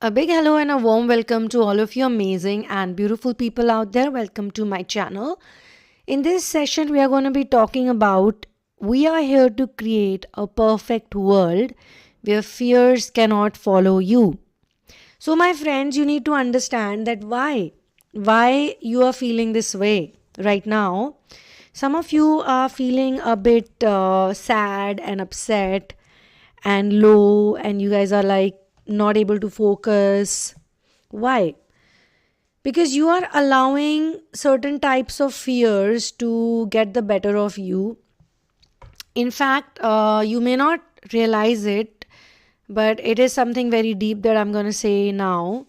A big hello and a warm welcome to all of you amazing and beautiful people out there. Welcome to my channel. In this session, we are going to be talking about we are here to create a perfect world where fears cannot follow you. So, my friends, you need to understand that why you are feeling this way right now. Some of you are feeling a bit sad and upset and low, and you guys are like not able to focus. Why? Because you are allowing certain types of fears to get the better of you. In fact, you may not realize it, but it is something very deep that I'm going to say now,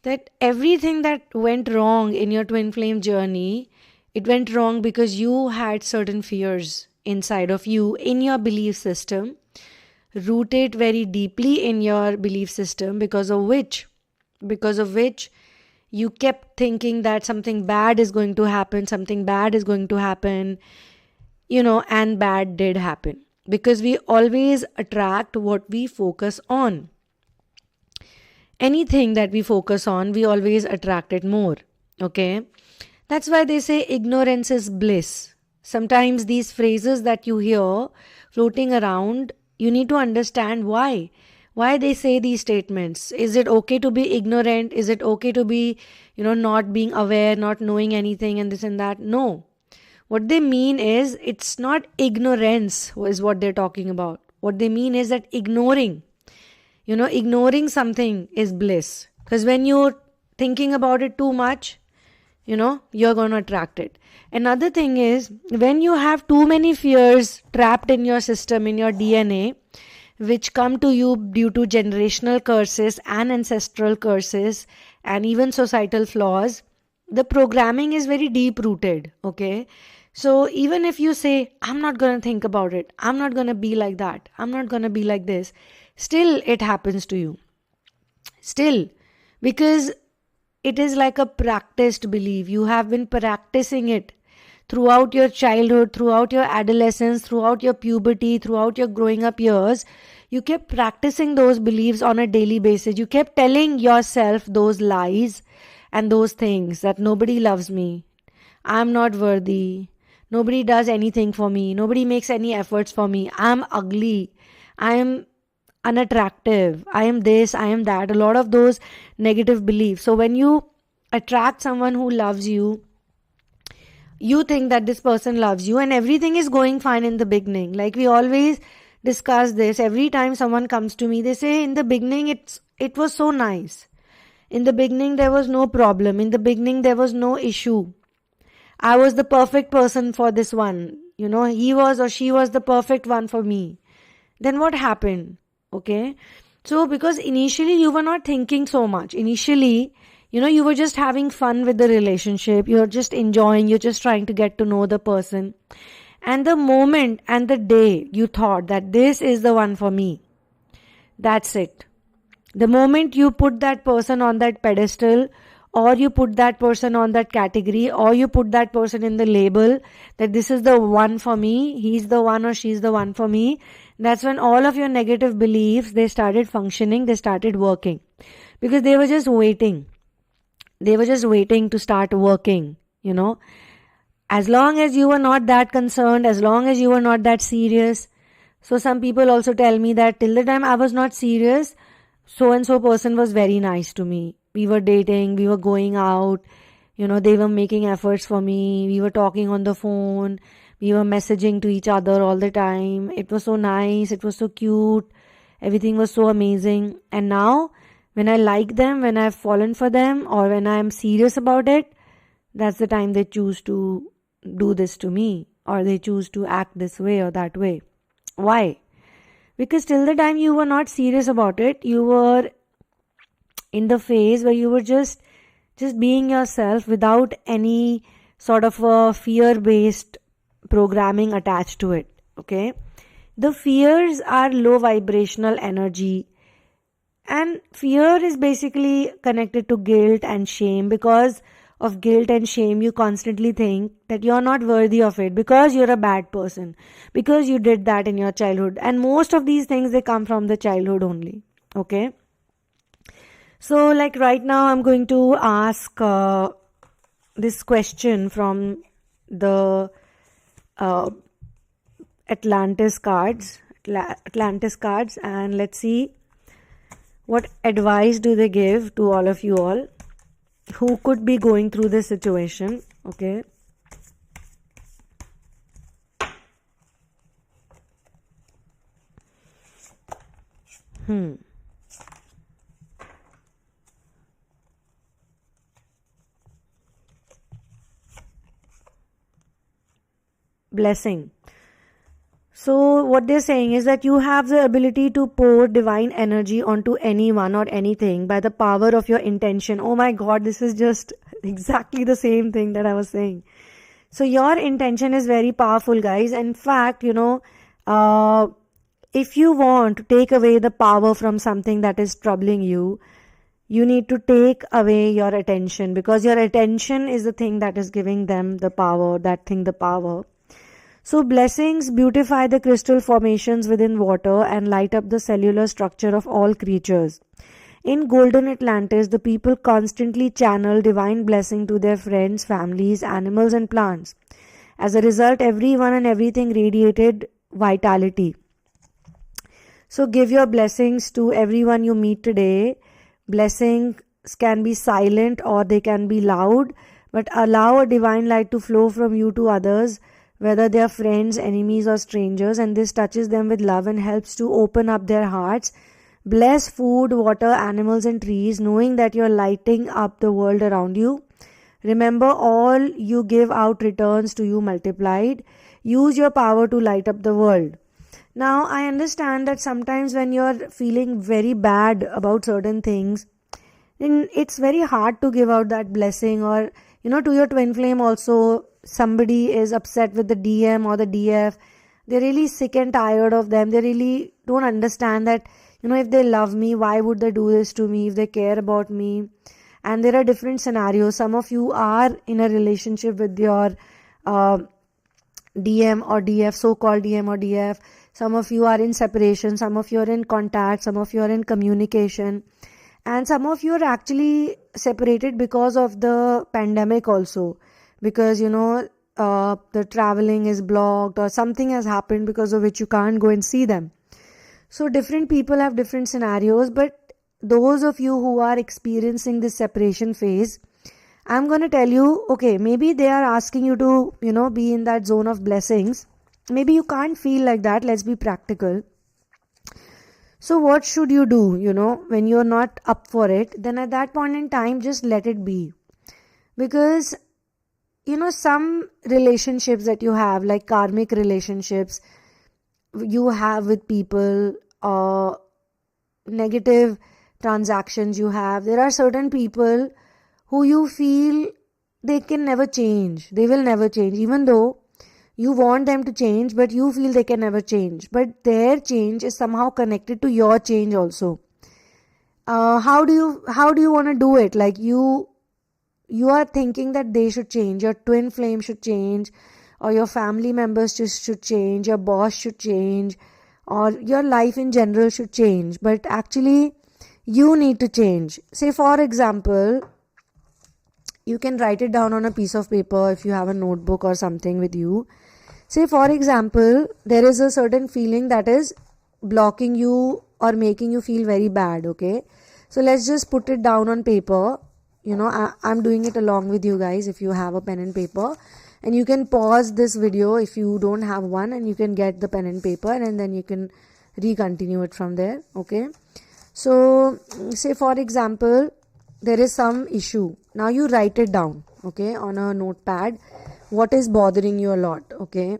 that everything that went wrong in your twin flame journey, it went wrong because you had certain fears inside of you, in your belief system, rooted very deeply in your belief system, because of which you kept thinking that something bad is going to happen, and bad did happen, because we always attract what we focus on. Anything that we focus on, we always attract it more. Okay, that's why they say ignorance is bliss. Sometimes these phrases that you hear floating around, you need to understand why they say these statements. Is it okay to be ignorant? Is it okay to be not being aware, not knowing anything, and this and that? No, what they mean is, it's not ignorance is what they're talking about. What they mean is that ignoring something is bliss, because when you're thinking about it too much, you're going to attract it. Another thing is, when you have too many fears trapped in your system, in your DNA, which come to you due to generational curses and ancestral curses and even societal flaws, the programming is very deep rooted. Okay, so even if you say, I'm not going to think about it, I'm not going to be like that, I'm not going to be like this, still it happens to you. Still, because it is like a practiced belief. You have been practicing it throughout your childhood, throughout your adolescence, throughout your puberty, throughout your growing up years. You kept practicing those beliefs on a daily basis. You kept telling yourself those lies and those things, that nobody loves me, I'm not worthy, nobody does anything for me, nobody makes any efforts for me, I'm ugly, I am unattractive, I am this, I am that. A lot of those negative beliefs. So when you attract someone who loves you, you think that this person loves you and everything is going fine in the beginning. Like we always discuss this. Every time someone comes to me, they say, in the beginning it was so nice. In the beginning there was no problem. In the beginning there was no issue. I was the perfect person for this one. He was or she was the perfect one for me. Then what happened? Okay, so because initially you were not thinking so much. Initially, you were just having fun with the relationship. You're just enjoying. You're just trying to get to know the person. And the moment and the day you thought that this is the one for me, that's it. The moment you put that person on that pedestal, or you put that person on that category, or you put that person in the label that this is the one for me, he's the one or she's the one for me, that's when all of your negative beliefs, they started functioning, they started working. Because they were just waiting. They were just waiting to start working, As long as you were not that concerned, as long as you were not that serious. So some people also tell me that till the time I was not serious, so-and-so person was very nice to me. We were dating, we were going out, they were making efforts for me, we were talking on the phone, we were messaging to each other all the time. It was so nice, it was so cute, everything was so amazing. And now, when I like them, when I've fallen for them, or when I'm serious about it, that's the time they choose to do this to me, or they choose to act this way or that way. Why? Because till the time you were not serious about it, you were in the phase where you were just being yourself without any sort of a fear-based programming attached to it. Okay, the fears are low vibrational energy, and fear is basically connected to guilt and shame. Because of guilt and shame, you constantly think that you're not worthy of it, because you're a bad person, because you did that in your childhood. And most of these things, they come from the childhood only. Okay, So like right now I'm going to ask this question from the Atlantis cards, and let's see what advice do they give to all of you all who could be going through this situation. Okay. Blessing. So what they're saying is that you have the ability to pour divine energy onto anyone or anything by the power of your intention. Oh my God, this is just exactly the same thing that I was saying. So your intention is very powerful, guys. In fact, if you want to take away the power from something that is troubling you, you need to take away your attention, because your attention is the thing that is giving them the power, that thing the power. So blessings beautify the crystal formations within water and light up the cellular structure of all creatures. In Golden Atlantis, the people constantly channel divine blessing to their friends, families, animals and plants. As a result, everyone and everything radiated vitality. So give your blessings to everyone you meet today. Blessings can be silent or they can be loud, but allow a divine light to flow from you to others, whether they are friends, enemies or strangers, and this touches them with love and helps to open up their hearts. Bless food, water, animals and trees, knowing that you are lighting up the world around you. Remember, all you give out returns to you multiplied. Use your power to light up the world. Now, I understand that sometimes when you're feeling very bad about certain things, then it's very hard to give out that blessing, or, to your twin flame also, somebody is upset with the DM or the DF. They're really sick and tired of them. They really don't understand that, if they love me, why would they do this to me if they care about me? And there are different scenarios. Some of you are in a relationship with your DM or DF, so-called DM or DF. Some of you are in separation. Some of you are in contact. Some of you are in communication. And some of you are actually separated because of the pandemic also. Because, the traveling is blocked or something has happened because of which you can't go and see them. So different people have different scenarios, but those of you who are experiencing this separation phase, I'm going to tell you, okay, maybe they are asking you to, be in that zone of blessings. Maybe you can't feel like that. Let's be practical. So what should you do, when you're not up for it? Then at that point in time, just let it be. Because some relationships that you have, like karmic relationships you have with people, negative transactions you have, there are certain people who you feel they can never change. They will never change, even though you want them to change, but you feel they can never change. But their change is somehow connected to your change also. How do you want to do it? Like you are thinking that they should change, your twin flame should change, or your family members should change, your boss should change, or your life in general should change. But actually, you need to change. Say, for example, you can write it down on a piece of paper if you have a notebook or something with you. Say, for example, there is a certain feeling that is blocking you or making you feel very bad, okay? So let's just put it down on paper. I'm doing it along with you guys if you have a pen and paper. And you can pause this video if you don't have one, and you can get the pen and paper, and then you can re-continue it from there, okay? So, say for example, there is some issue. Now you write it down, okay, on a notepad. What is bothering you a lot, okay?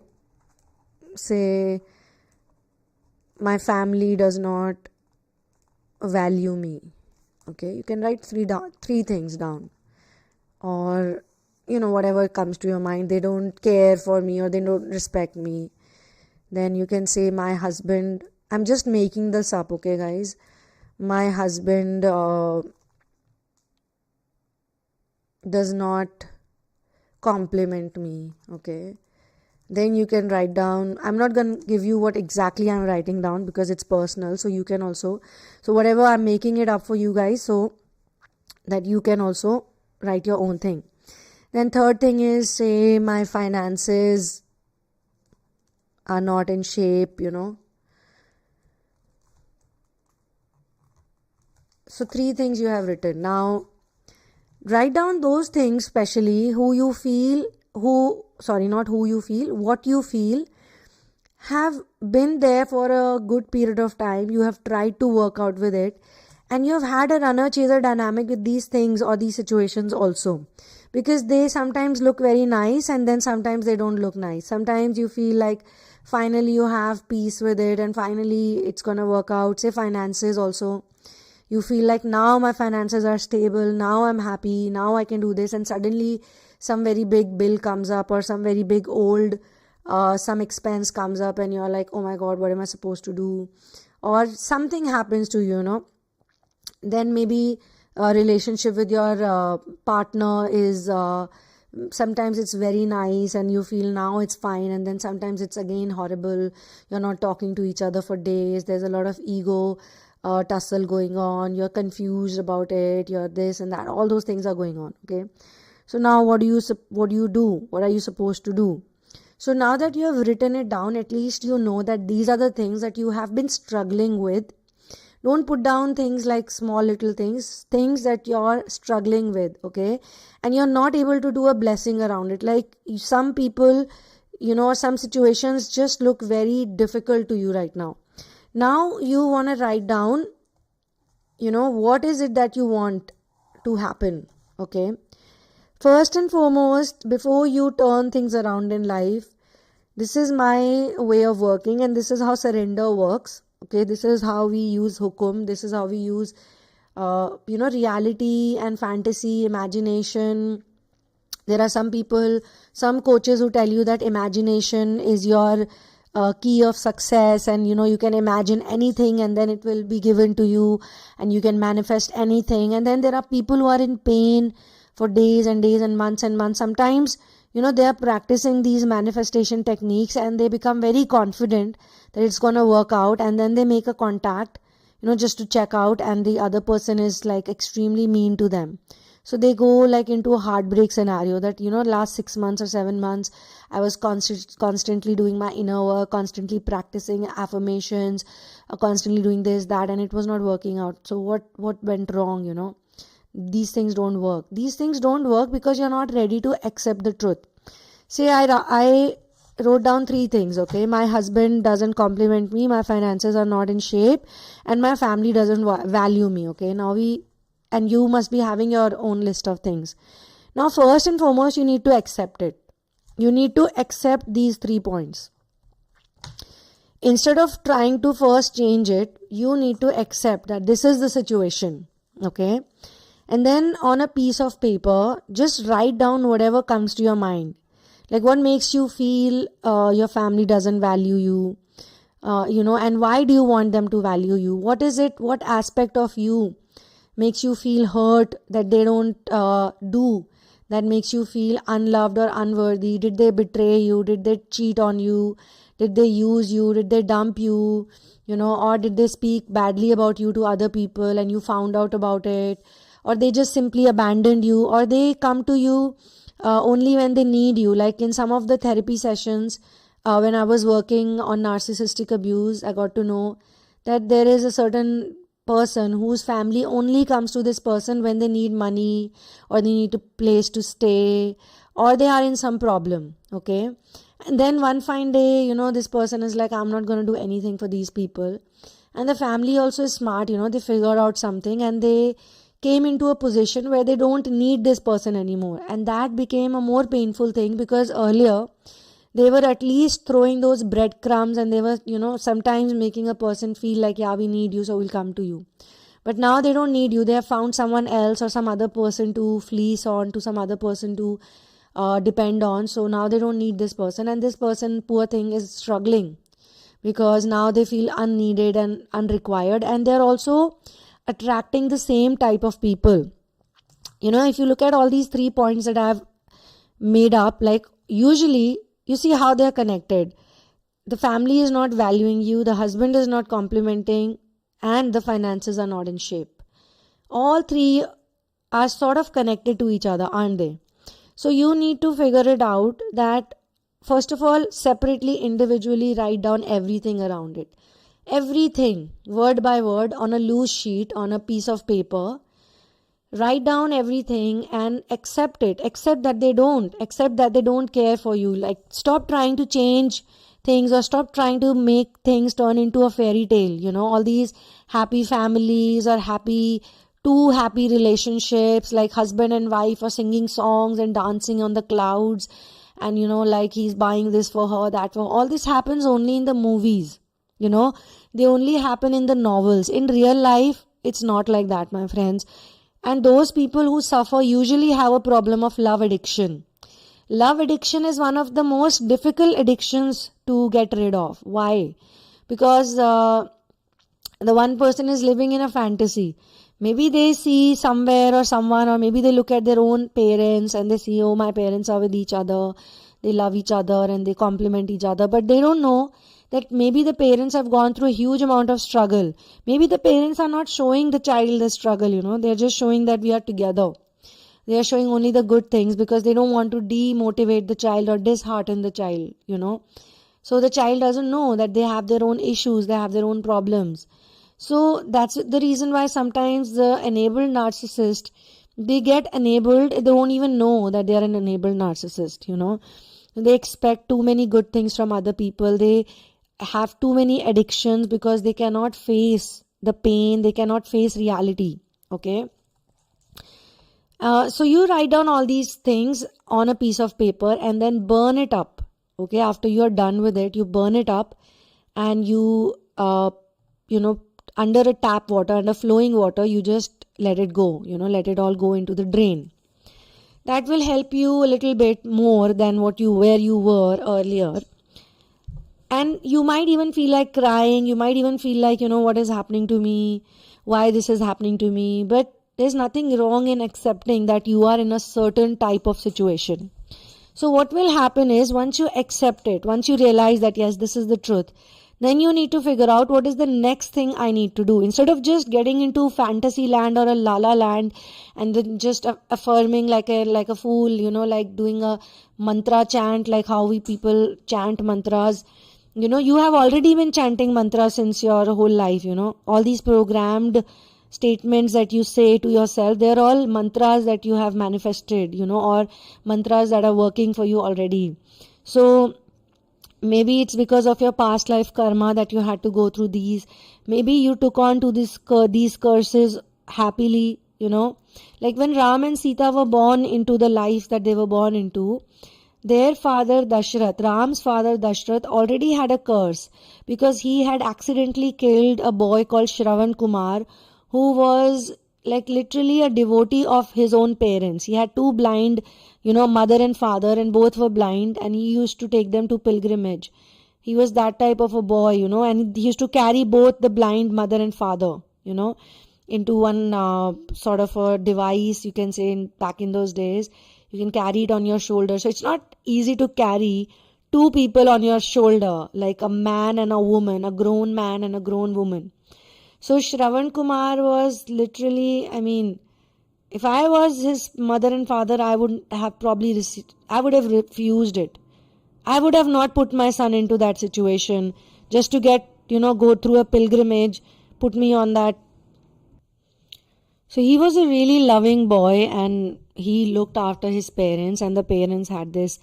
Say, my family does not value me. Okay, you can write three things down, or whatever comes to your mind. They don't care for me, or they don't respect me. Then you can say, my husband, I'm just making this up, okay guys, my husband does not compliment me, okay? Then you can write down, I'm not going to give you what exactly I'm writing down because it's personal, so you can also, so whatever, I'm making it up for you guys. So that you can also write your own thing. Then third thing is, say my finances are not in shape, So 3 things you have written. Now, write down those things, especially what you feel have been there for a good period of time. You have tried to work out with it, and you have had a runner-chaser dynamic with these things or these situations also. Because they sometimes look very nice and then sometimes they don't look nice. Sometimes you feel like finally you have peace with it and finally it's gonna work out. Say finances also. You feel like now my finances are stable, now I'm happy, now I can do this, and suddenly some very big bill comes up or some very big some expense comes up and you're like, oh my God, what am I supposed to do? Or something happens to you, Then maybe a relationship with your partner is sometimes it's very nice and you feel now it's fine, and then sometimes it's again horrible. You're not talking to each other for days. There's a lot of ego tussle going on. You're confused about it. You're this and that. All those things are going on. Okay. So now what do you do? What are you supposed to do? So now that you have written it down, at least you know that these are the things that you have been struggling with. Don't put down things like small little things that you're struggling with, okay? And you're not able to do a blessing around it. Like some people, some situations just look very difficult to you right now. Now you want to write down, what is it that you want to happen, okay? First and foremost, before you turn things around in life, this is my way of working and this is how surrender works. Okay, this is how we use hukum. This is how we use, reality and fantasy, imagination. There are some coaches who tell you that imagination is your key of success, and you can imagine anything and then it will be given to you and you can manifest anything. And then there are people who are in pain for days and days and months. Sometimes, they are practicing these manifestation techniques and they become very confident that it's going to work out, and then they make a contact, just to check out, and the other person is like extremely mean to them. So they go like into a heartbreak scenario that, last 6 months or 7 months, I was constantly doing my inner work, constantly practicing affirmations, constantly doing this, that, and it was not working out. So what went wrong, These things don't work. These things don't work because you're not ready to accept the truth. Say I wrote down 3 things, okay? My husband doesn't compliment me, my finances are not in shape, and my family doesn't value me, okay? And you must be having your own list of things. Now, first and foremost, you need to accept it. You need to accept these 3 points. Instead of trying to first change it, you need to accept that this is the situation, okay? And then on a piece of paper, just write down whatever comes to your mind. Like what makes you feel your family doesn't value you, and why do you want them to value you? What is it? What aspect of you makes you feel hurt that they don't do? That makes you feel unloved or unworthy? Did they betray you? Did they cheat on you? Did they use you? Did they dump you? Or did they speak badly about you to other people and you found out about it? Or they just simply abandoned you? Or they come to you only when they need you? Like in some of the therapy sessions, when I was working on narcissistic abuse, I got to know that there is a certain person whose family only comes to this person when they need money or they need a place to stay or they are in some problem, okay? And then one fine day, this person is like, I'm not going to do anything for these people. And the family also is smart, they figure out something and they came into a position where they don't need this person anymore. And that became a more painful thing because earlier they were at least throwing those breadcrumbs and they were, sometimes making a person feel like, yeah, we need you, so we'll come to you. But now they don't need you. They have found someone else or some other person to fleece on, to some other person to depend on. So now they don't need this person, and this person, poor thing, is struggling because now they feel unneeded and unrequired, and they're also attracting the same type of people. If you look at all these 3 points that I've made up, like usually you see how they're connected. The family is not valuing you, the husband is not complimenting, and the finances are not in shape. All 3 are sort of connected to each other, aren't they? So you need to figure it out that, first of all, separately, individually write down everything around it. Everything, word by word, on a loose sheet, on a piece of paper. Write down everything and accept it. Accept that they don't care for you. Like, stop trying to change things or stop trying to make things turn into a fairy tale. All these happy families or two happy relationships, like husband and wife are singing songs and dancing on the clouds, and like he's buying this for her, that for her. All this happens only in the movies. They only happen in the novels. In real life, it's not like that, my friends. And those people who suffer usually have a problem of love addiction. Love addiction is one of the most difficult addictions to get rid of. Why? Because the one person is living in a fantasy. Maybe they see somewhere or someone, or maybe they look at their own parents and they see, oh, my parents are with each other, they love each other and they compliment each other. But they don't know that maybe the parents have gone through a huge amount of struggle. Maybe the parents are not showing the child the struggle, they're just showing that we are together. They are showing only the good things because they don't want to demotivate the child or dishearten the child, So the child doesn't know that they have their own issues, they have their own problems. So that's the reason why sometimes the enabled narcissist, they get enabled, they don't even know that they are an enabled narcissist, They expect too many good things from other people. They have too many addictions because they cannot face the pain, they cannot face reality. Okay. So you write down all these things on a piece of paper and then burn it up. Okay. After you're done with it, you burn it up and you, under a tap water, under flowing water, you just let it go, let it all go into the drain. That will help you a little bit more than where you were earlier. And you might even feel like crying. You might even feel like, what is happening to me? Why this is happening to me? But there's nothing wrong in accepting that you are in a certain type of situation. So what will happen is, once you accept it, once you realize that, yes, this is the truth, then you need to figure out what is the next thing I need to do. Instead of just getting into fantasy land or a la la land and then just affirming like a fool, like doing a mantra chant, like how we people chant mantras. You have already been chanting mantras since your whole life, all these programmed statements that you say to yourself, they're all mantras that you have manifested, or mantras that are working for you already. So maybe it's because of your past life karma that you had to go through these. Maybe you took on to these curses happily, like when Ram and Sita were born into the life that they were born into, their father Dashrath, Ram's father Dashrath, already had a curse because he had accidentally killed a boy called Shravan Kumar, who was like literally a devotee of his own parents. He had two blind, mother and father, and both were blind, and he used to take them to pilgrimage. He was that type of a boy, and he used to carry both the blind mother and father, into one sort of a device, you can say, back in those days. You can carry it on your shoulder. So it's not easy to carry two people on your shoulder, like a man and a woman, a grown man and a grown woman. So Shravan Kumar was literally, if I was his mother and father, I would have refused it. I would have not put my son into that situation just to get, go through a pilgrimage, put me on that. So he was a really loving boy and he looked after his parents, and the parents had this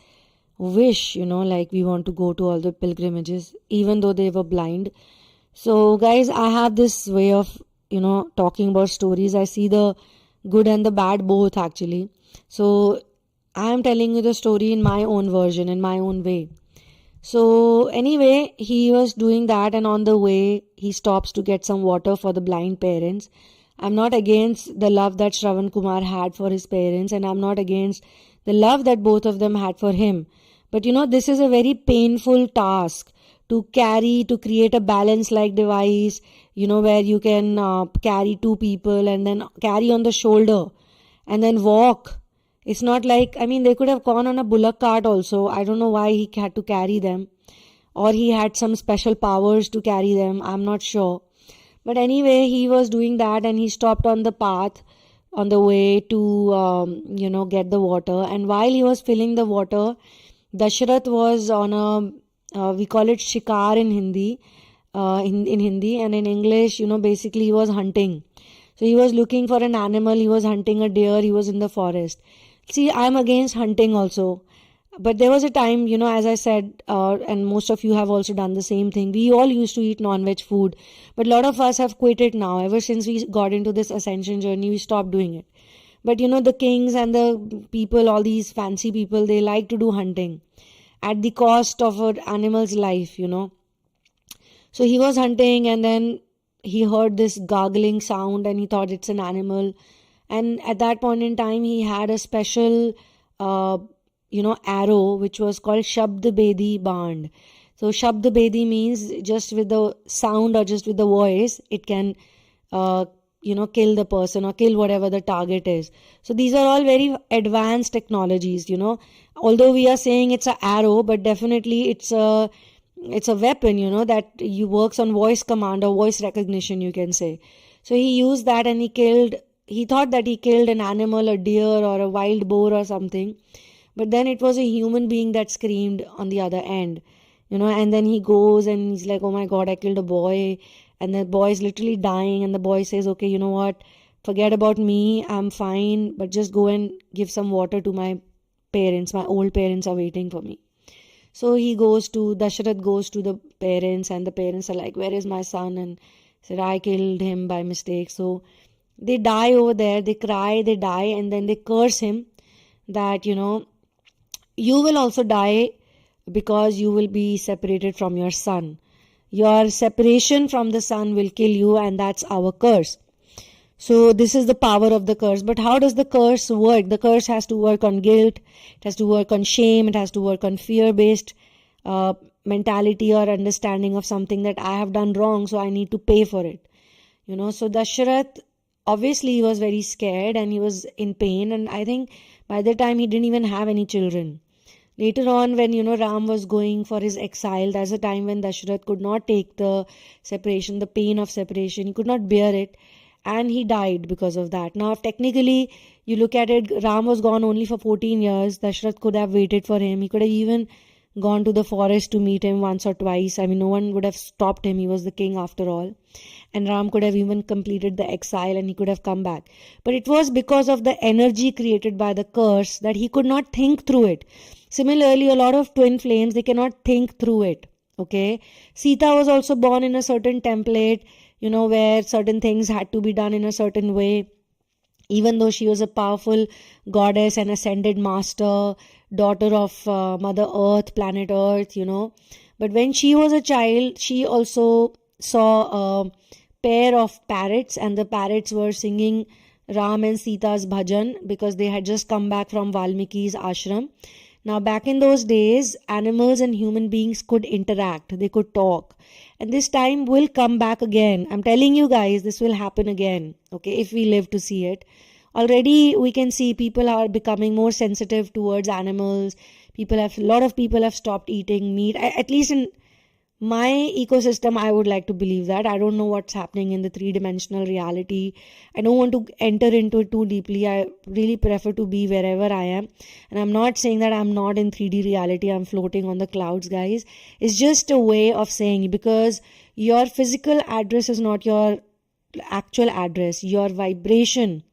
wish, like we want to go to all the pilgrimages, even though they were blind. So guys, I have this way of, talking about stories. I see the good and the bad both actually. So I am telling you the story in my own version, in my own way. So anyway, he was doing that, and on the way, he stops to get some water for the blind parents. I'm not against the love that Shravan Kumar had for his parents, and I'm not against the love that both of them had for him. But this is a very painful task to carry, to create a balance-like device, where you can carry two people and then carry on the shoulder and then walk. It's not like, they could have gone on a bullock cart also. I don't know why he had to carry them, or he had some special powers to carry them. I'm not sure. But anyway, he was doing that and he stopped on the path on the way to, get the water. And while he was filling the water, Dasharath was on we call it shikar in Hindi, in Hindi, and in English, basically he was hunting. So he was looking for an animal, he was hunting a deer, he was in the forest. See, I'm against hunting also. But there was a time, as I said, and most of you have also done the same thing. We all used to eat non-veg food, but a lot of us have quit it now. Ever since we got into this ascension journey, we stopped doing it. But the kings and the people, all these fancy people, they like to do hunting at the cost of an animal's life, So he was hunting, and then he heard this gargling sound and he thought it's an animal. And at that point in time, he had a special arrow which was called Shabd Bedi Band. So Shabd Bedi means just with the sound or just with the voice, it can kill the person or kill whatever the target is. So these are all very advanced technologies, although we are saying it's an arrow, but definitely it's a weapon, that you works on voice command or voice recognition, you can say. So he used that and he thought that he killed an animal, a deer or a wild boar or something. But then it was a human being that screamed on the other end, and then he goes and he's like, oh my God, I killed a boy. And the boy is literally dying. And the boy says, okay, you know what? Forget about me. I'm fine. But just go and give some water to my parents. My old parents are waiting for me. So Dasharath goes to the parents, and the parents are like, where is my son? And said, I killed him by mistake. So they die over there. They cry, they die, and then they curse him that, you will also die because you will be separated from your son. Your separation from the sun will kill you, and that's our curse. So this is the power of the curse. But how does the curse work? The curse has to work on guilt, it has to work on shame, it has to work on fear-based mentality or understanding of something that I have done wrong, so I need to pay for it. So Dasharath, obviously he was very scared and he was in pain, and I think by the time he didn't even have any children. Later on, when, Ram was going for his exile, that's a time when Dasharath could not take the separation, the pain of separation. He could not bear it, and he died because of that. Now, technically, you look at it, Ram was gone only for 14 years. Dasharath could have waited for him. He could have even gone to the forest to meet him once or twice. I mean, no one would have stopped him. He was the king after all. And Ram could have even completed the exile and he could have come back. But it was because of the energy created by the curse that he could not think through it. Similarly, a lot of twin flames, they cannot think through it. Okay. Sita was also born in a certain template, where certain things had to be done in a certain way. Even though she was a powerful goddess and ascended master, daughter of Mother Earth, planet Earth, But when she was a child, she also saw a pair of parrots, and the parrots were singing Ram and Sita's bhajan because they had just come back from Valmiki's ashram. Now, back in those days, animals and human beings could interact. They could talk. And this time will come back again. I'm telling you guys, this will happen again. Okay, if we live to see it. Already we can see people are becoming more sensitive towards animals. A lot of people have stopped eating meat. At least in my ecosystem, I would like to believe that. I don't know what's happening in the three-dimensional reality. I don't want to enter into it too deeply. I really prefer to be wherever I am. And I'm not saying that I'm not in 3D reality. I'm floating on the clouds, guys. It's just a way of saying, because your physical address is not your actual address. Your vibration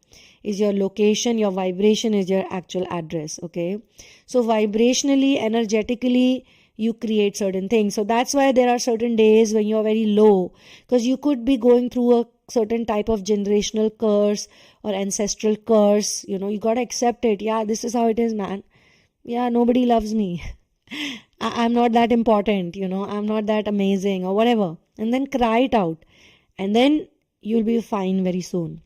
is your location. Your vibration is your actual address. Okay. So vibrationally, energetically, you create certain things. So that's why there are certain days when you're very low, because you could be going through a certain type of generational curse or ancestral curse. You got to accept it. Yeah, this is how it is, man. Yeah, nobody loves me. I'm not that important, I'm not that amazing or whatever. And then cry it out. And then you'll be fine very soon.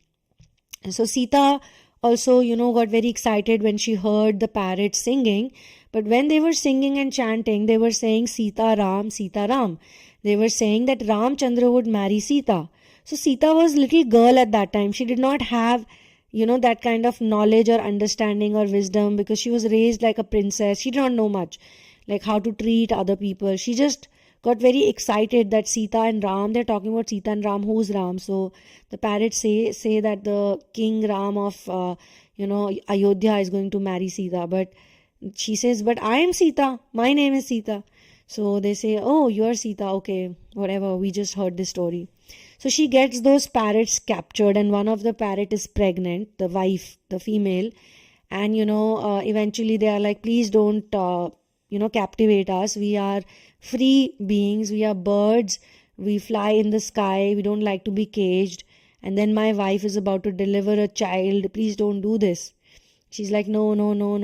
And so Sita also, got very excited when she heard the parrots singing. But when they were singing and chanting, they were saying Sita Ram, Sita Ram. They were saying that Ramchandra would marry Sita. So Sita was little girl at that time. She did not have, that kind of knowledge or understanding or wisdom, because she was raised like a princess. She did not know much, like how to treat other people. She just got very excited that Sita and Ram, they're talking about Sita and Ram, who's Ram? So the parrots say that the King Ram of, Ayodhya is going to marry Sita. But she says, but I am Sita. My name is Sita. So they say, oh, you're Sita. Okay, whatever. We just heard this story. So she gets those parrots captured, and one of the parrot is pregnant, the wife, the female. And, eventually they are like, please don't, captivate us. We are free beings. We are birds. We fly in the sky. We don't like to be caged. And then my wife is about to deliver a child. Please don't do this. She's like, no.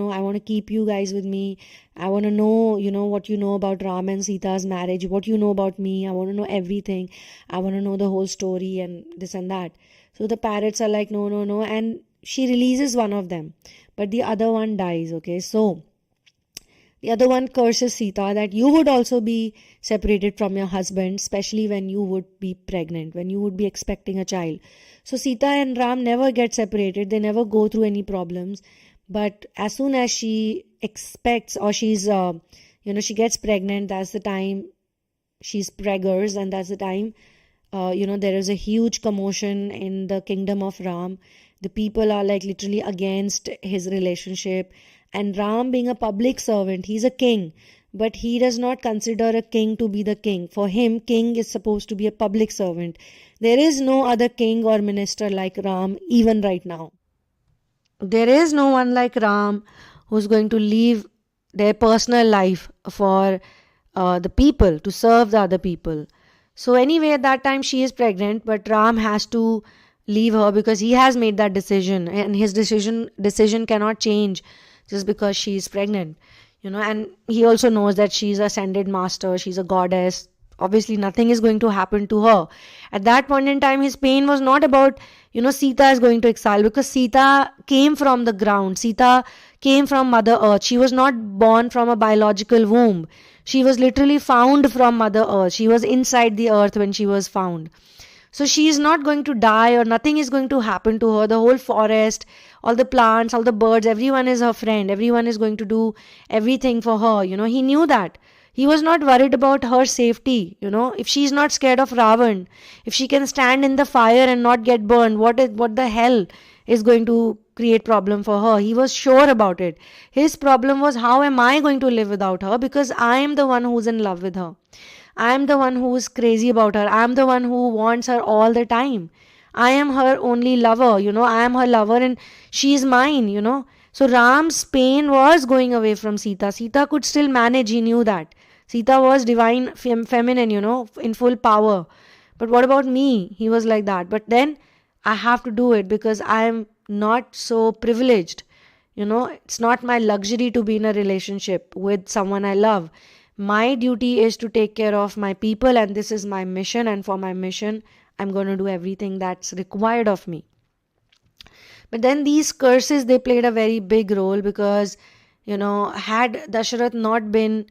I want to keep you guys with me. I want to know, what you know about Ram and Sita's marriage, what you know about me. I want to know everything. I want to know the whole story and this and that. So the parrots are like, no. And she releases one of them, but the other one dies. Okay, so the other one curses Sita that you would also be separated from your husband, especially when you would be pregnant, when you would be expecting a child. So Sita and Ram never get separated. They never go through any problems. But as soon as she expects, or she's, she gets pregnant, that's the time she's preggers, and that's the time, there is a huge commotion in the kingdom of Ram. The people are like literally against his relationship. And Ram, being a public servant, he's a king, but he does not consider a king to be the king. For him, king is supposed to be a public servant. There is no other king or minister like Ram, even right now. There is no one like Ram who's going to leave their personal life for the people, to serve the other people. So anyway, at that time she is pregnant, but Ram has to leave her because he has made that decision, and his decision cannot change just because she is pregnant. And he also knows that she's ascended master, she's a goddess. Obviously nothing is going to happen to her. At that point in time, his pain was not about, Sita is going to exile, because Sita came from the ground. Sita came from Mother Earth. She was not born from a biological womb. She was literally found from Mother Earth. She was inside the earth when she was found. So she is not going to die, or nothing is going to happen to her. The whole forest, all the plants, all the birds, everyone is her friend. Everyone is going to do everything for her. He knew that. He was not worried about her safety. If she's not scared of Ravan, if she can stand in the fire and not get burned, what the hell is going to create problem for her? He was sure about it. His problem was, how am I going to live without her? Because I am the one who's in love with her. I am the one who is crazy about her. I am the one who wants her all the time. I am her only lover, I am her lover and she is mine, So Ram's pain was going away from Sita. Sita could still manage, he knew that. Sita was divine feminine, in full power. But what about me? He was like that. But then I have to do it because I am not so privileged. It's not my luxury to be in a relationship with someone I love. My duty is to take care of my people, and this is my mission, and for my mission I'm going to do everything that's required of me. But then these curses, they played a very big role because, had Dasharath not been,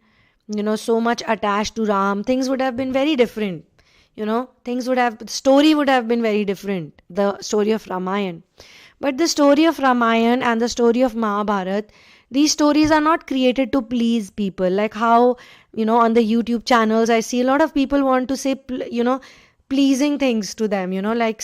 so much attached to Ram, things would have been very different. The story would have been very different, the story of Ramayana. But the story of Ramayana and the story of Mahabharata, these stories are not created to please people. Like how, on the YouTube channels, I see a lot of people want to say, pleasing things to them, like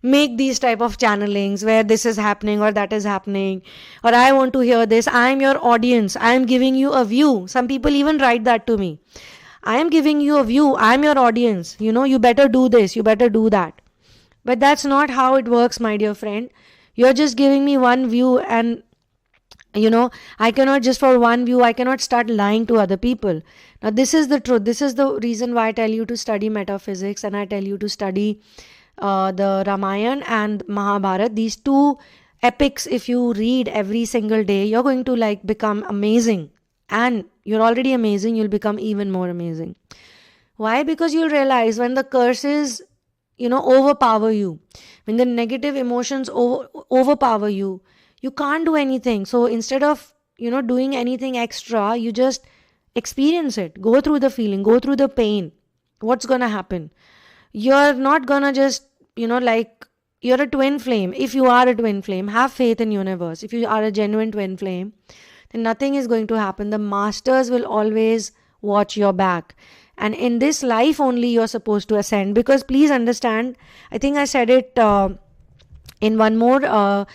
make these type of channelings where this is happening or that is happening, or I want to hear this. I am your audience. I am giving you a view. Some people even write that to me. I am giving you a view. I am your audience. You better do this. You better do that. But that's not how it works, my dear friend. You're just giving me one view, and I cannot, just for one view, I cannot start lying to other people. Now, this is the truth. This is the reason why I tell you to study metaphysics, and I tell you to study the Ramayana and Mahabharata. These two epics, if you read every single day, you're going to become amazing. And you're already amazing. You'll become even more amazing. Why? Because you'll realize when the curses, overpower you, when the negative emotions overpower you, you can't do anything. So instead of, doing anything extra, you just experience it. Go through the feeling, go through the pain. What's going to happen? You're not going to just, you're a twin flame. If you are a twin flame, have faith in universe. If you are a genuine twin flame, then nothing is going to happen. The masters will always watch your back. And in this life only you're supposed to ascend. Because please understand, I think I said it in one more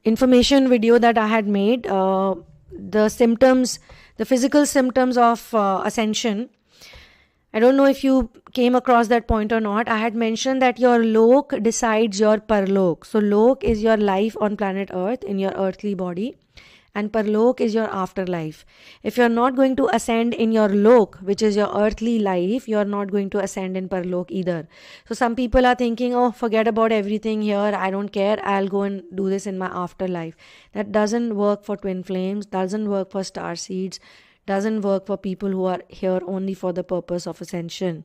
information video that I had made, the symptoms, the physical symptoms of ascension. I don't know if you came across that point or not. I had mentioned that your lok decides your parlok. So lok is your life on planet Earth in your earthly body, and parlok is your afterlife. If you're not going to ascend in your lok, which is your earthly life, you're not going to ascend in parlok either. So some people are thinking, oh, forget about everything here, I don't care, I'll go and do this in my afterlife. That doesn't work for twin flames, doesn't work for star seeds, doesn't work for people who are here only for the purpose of ascension.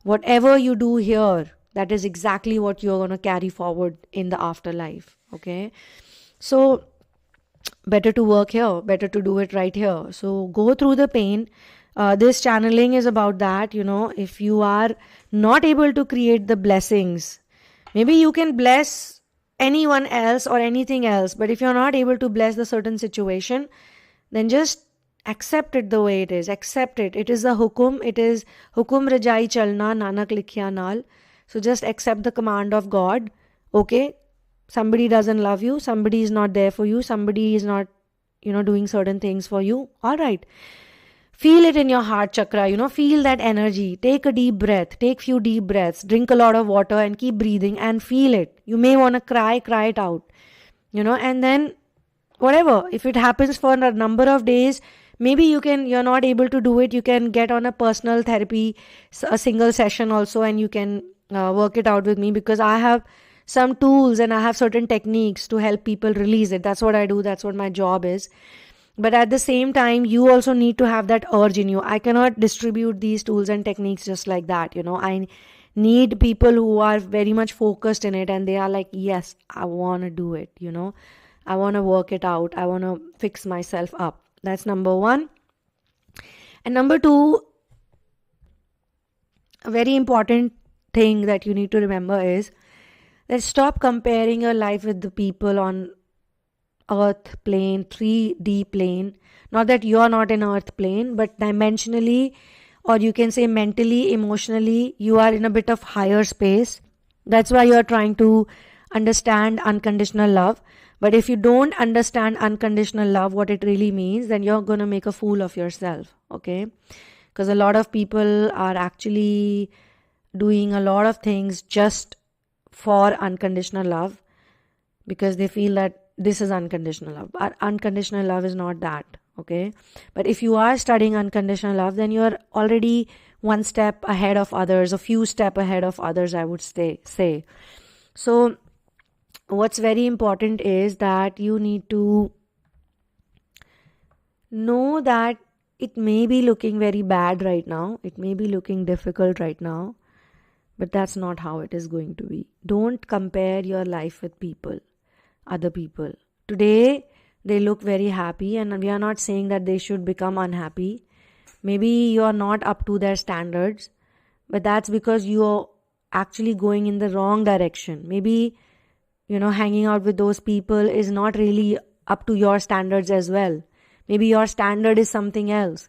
Whatever you do here, that is exactly what you're going to carry forward in the afterlife. Okay, so better to work here, better to do it right here. So go through the pain. This channeling is about that. If you are not able to create the blessings, maybe you can bless anyone else or anything else, but if you're not able to bless the certain situation, then just accept it the way it is. Accept it. It is the hukum. It is hukum rajai chalna, nanak likhya naal. So just accept the command of God. Okay, somebody doesn't love you, somebody is not there for you, somebody is not doing certain things for you. All right, feel it in your heart chakra. Feel that energy. Take a deep breath, take few deep breaths, drink a lot of water and keep breathing and feel it. You may want to cry it out, and then whatever, if it happens for a number of days, maybe you're not able to do it, you can get on a personal therapy, a single session also, and you can work it out with me, because I have some tools and I have certain techniques to help people release it. That's what I do. That's what my job is. But at the same time, you also need to have that urge in you. I cannot distribute these tools and techniques just like that. I need people who are very much focused in it and they are like, yes, I want to do it. I want to work it out. I want to fix myself up. That's number one. And number two, a very important thing that you need to remember is, let's stop comparing your life with the people on earth plane, 3D plane. Not that you're not in earth plane, but dimensionally, or you can say mentally, emotionally, you are in a bit of higher space. That's why you're trying to understand unconditional love. But if you don't understand unconditional love, what it really means, then you're going to make a fool of yourself. Okay? Because a lot of people are actually doing a lot of things just for unconditional love, because they feel that this is unconditional love. But unconditional love is not that. Okay, but if you are studying unconditional love, then you're already one step ahead of others, a few steps ahead of others, I would say. So what's very important is that you need to know that it may be looking very bad right now, it may be looking difficult right now, but that's not how it is going to be. Don't compare your life with people, other people. Today, they look very happy, and we are not saying that they should become unhappy. Maybe you are not up to their standards, but that's because you are actually going in the wrong direction. Maybe, hanging out with those people is not really up to your standards as well. Maybe your standard is something else.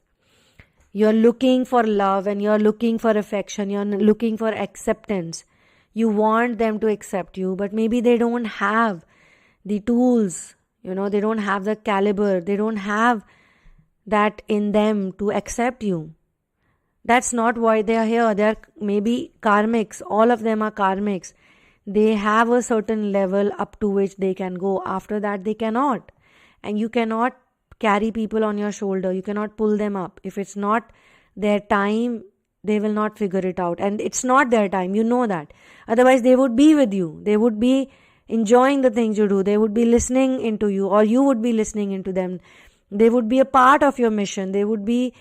You're looking for love and you're looking for affection. You're looking for acceptance. You want them to accept you, but maybe they don't have the tools. They don't have the caliber. They don't have that in them to accept you. That's not why they are here. They are maybe karmics. All of them are karmics. They have a certain level up to which they can go. After that, they cannot. And you cannot carry people on your shoulder. You cannot pull them up. If it's not their time, they will not figure it out. And it's not their time. You know that. Otherwise, they would be with you. They would be enjoying the things you do. They would be listening into you, or you would be listening into them. They would be a part of your mission. They would be,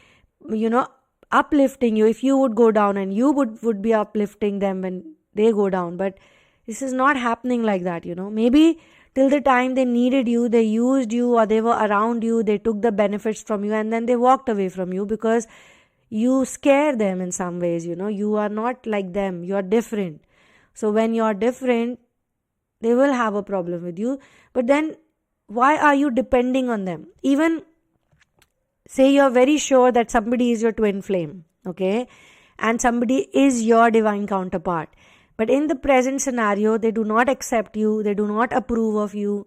uplifting you if you would go down, and you would be uplifting them when they go down. But this is not happening like that, Maybe till the time they needed you, they used you, or they were around you, they took the benefits from you, and then they walked away from you because you scare them in some ways, You are not like them. You are different. So when you are different, they will have a problem with you. But then why are you depending on them? Even say you're very sure that somebody is your twin flame, okay? and somebody is your divine counterpart. But in the present scenario, they do not accept you, they do not approve of you,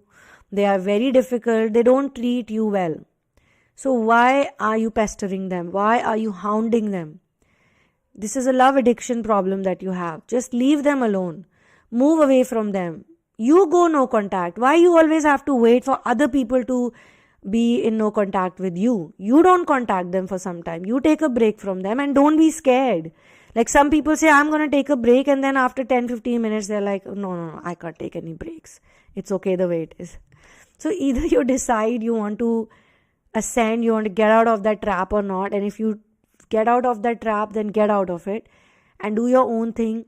they are very difficult, they don't treat you well. So why are you pestering them? Why are you hounding them? This is a love addiction problem that you have. Just leave them alone. Move away from them. You go no contact. Why you always have to wait for other people to be in no contact with you? You don't contact them for some time. You take a break from them and don't be scared. Like some people say, I'm going to take a break, and then after 10-15 minutes, they're like, no, I can't take any breaks. It's okay the way it is. So either you decide you want to ascend, you want to get out of that trap or not. And if you get out of that trap, then get out of it and do your own thing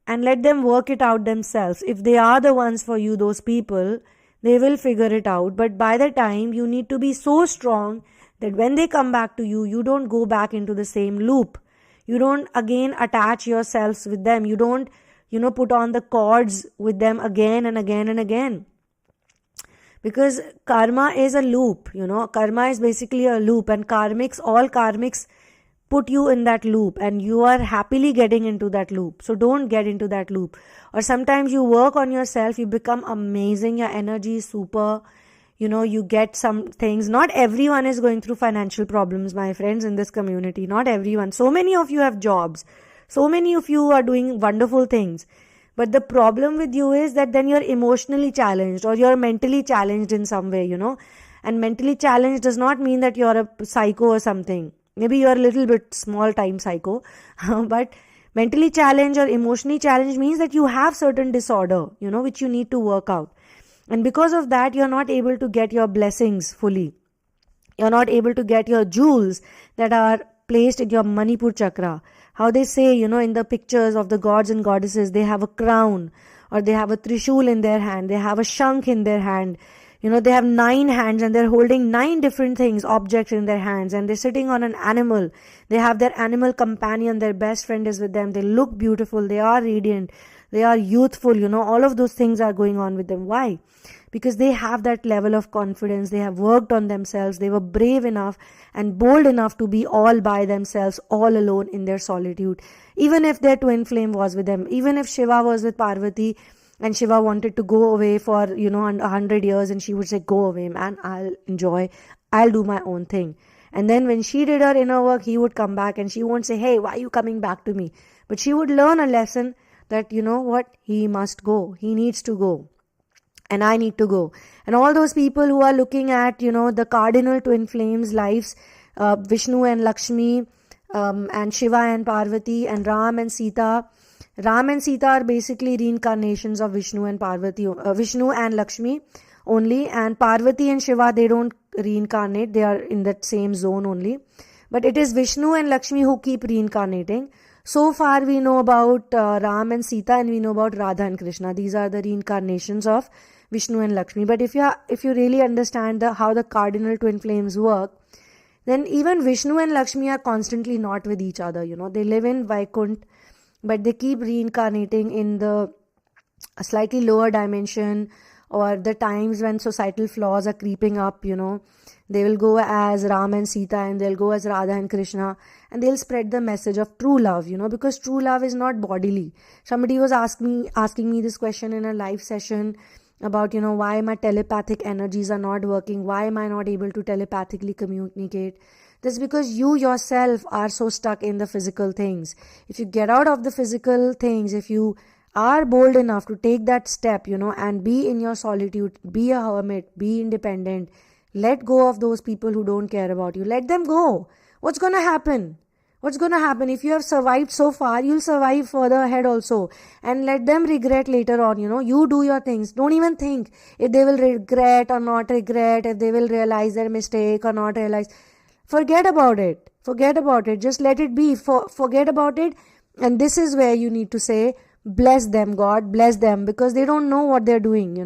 and let them work it out themselves. If they are the ones for you, those people, they will figure it out. But by the time, you need to be so strong that when they come back to you, you don't go back into the same loop. You don't again attach yourselves with them. You don't, put on the cords with them again and again and again. Because karma is a loop, karma is basically a loop, and all karmics put you in that loop, and you are happily getting into that loop. So don't get into that loop. Or sometimes you work on yourself, you become amazing, your energy is super, you get some things. Not everyone is going through financial problems, my friends, in this community. Not everyone. So many of you have jobs. So many of you are doing wonderful things. But the problem with you is that then you're emotionally challenged or you're mentally challenged in some way, And mentally challenged does not mean that you're a psycho or something. Maybe you're a little bit small time psycho. But mentally challenged or emotionally challenged means that you have certain disorder, which you need to work out. And because of that, you're not able to get your blessings fully. You're not able to get your jewels that are placed in your Manipur chakra. How they say, in the pictures of the gods and goddesses, they have a crown or they have a trishul in their hand, they have a shankh in their hand, they have 9 hands and they're holding 9 different things, objects in their hands, and they're sitting on an animal. They have their animal companion, their best friend is with them. They look beautiful, they are radiant, they are youthful, all of those things are going on with them. Why? Because they have that level of confidence. They have worked on themselves. They were brave enough and bold enough to be all by themselves, all alone in their solitude. Even if their twin flame was with them, even if Shiva was with Parvati and Shiva wanted to go away for, 100 years, and she would say, go away, man, I'll enjoy, I'll do my own thing. And then when she did her inner work, he would come back and she won't say, hey, why are you coming back to me? But she would learn a lesson that, he must go. He needs to go. And I need to go. And all those people who are looking at, the cardinal twin flames lives, Vishnu and Lakshmi, and Shiva and Parvati, and Ram and Sita. Ram and Sita are basically reincarnations of Vishnu and Parvati, Vishnu and Lakshmi only. And Parvati and Shiva, they don't reincarnate. They are in that same zone only. But it is Vishnu and Lakshmi who keep reincarnating. So far we know about Ram and Sita, and we know about Radha and Krishna. These are the reincarnations of Vishnu and Lakshmi. But if you really understand how the cardinal twin flames work, then even Vishnu and Lakshmi are constantly not with each other. They live in Vaikunt, but they keep reincarnating in the slightly lower dimension, or the times when societal flaws are creeping up. They will go as Ram and Sita, and they'll go as Radha and Krishna, and they'll spread the message of true love, because true love is not bodily. Somebody was asking me this question in a live session about, why my telepathic energies are not working. Why am I not able to telepathically communicate? That's because you yourself are so stuck in the physical things. If you get out of the physical things, if you are bold enough to take that step, and be in your solitude, be a hermit, be independent, let go of those people who don't care about you. Let them go. What's going to happen? What's going to happen? If you have survived so far, you'll survive further ahead also. And let them regret later on, You do your things. Don't even think if they will regret or not regret, if they will realize their mistake or not realize. Forget about it. Forget about it. Just let it be. Forget about it. And this is where you need to say, bless them, God, bless them, because they don't know what they're doing,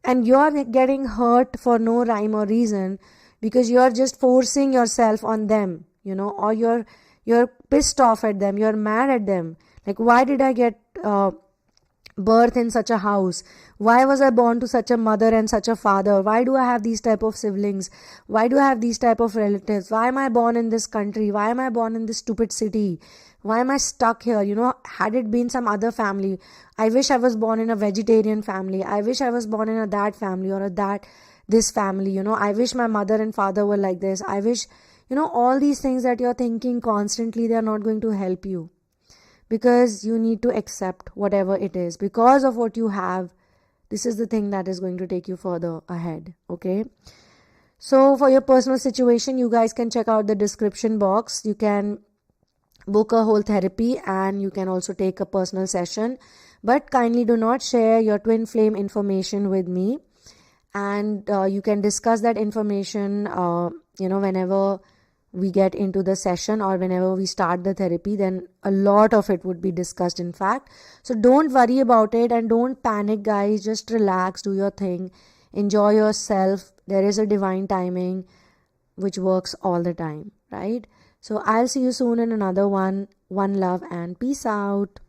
And you're getting hurt for no rhyme or reason, because you're just forcing yourself on them, or you're pissed off at them, you're mad at them. Like, why did I get birth in such a house? Why was I born to such a mother and such a father? Why do I have these type of siblings? Why do I have these type of relatives? Why am I born in this country? Why am I born in this stupid city? Why am I stuck here? Had it been some other family, I wish I was born in a vegetarian family. I wish I was born in a that family or this family. I wish my mother and father were like this. I wish, all these things that you're thinking constantly, they are not going to help you. Because you need to accept whatever it is. Because of what you have, this is the thing that is going to take you further ahead. Okay. So for your personal situation, you guys can check out the description box. You can book a whole therapy and you can also take a personal session. But kindly do not share your twin flame information with me. And you can discuss that information, whenever we get into the session or whenever we start the therapy, then a lot of it would be discussed, in fact. So don't worry about it and don't panic, guys. Just relax, do your thing, enjoy yourself. There is a divine timing which works all the time, right? So I'll see you soon in another one. One love and peace out.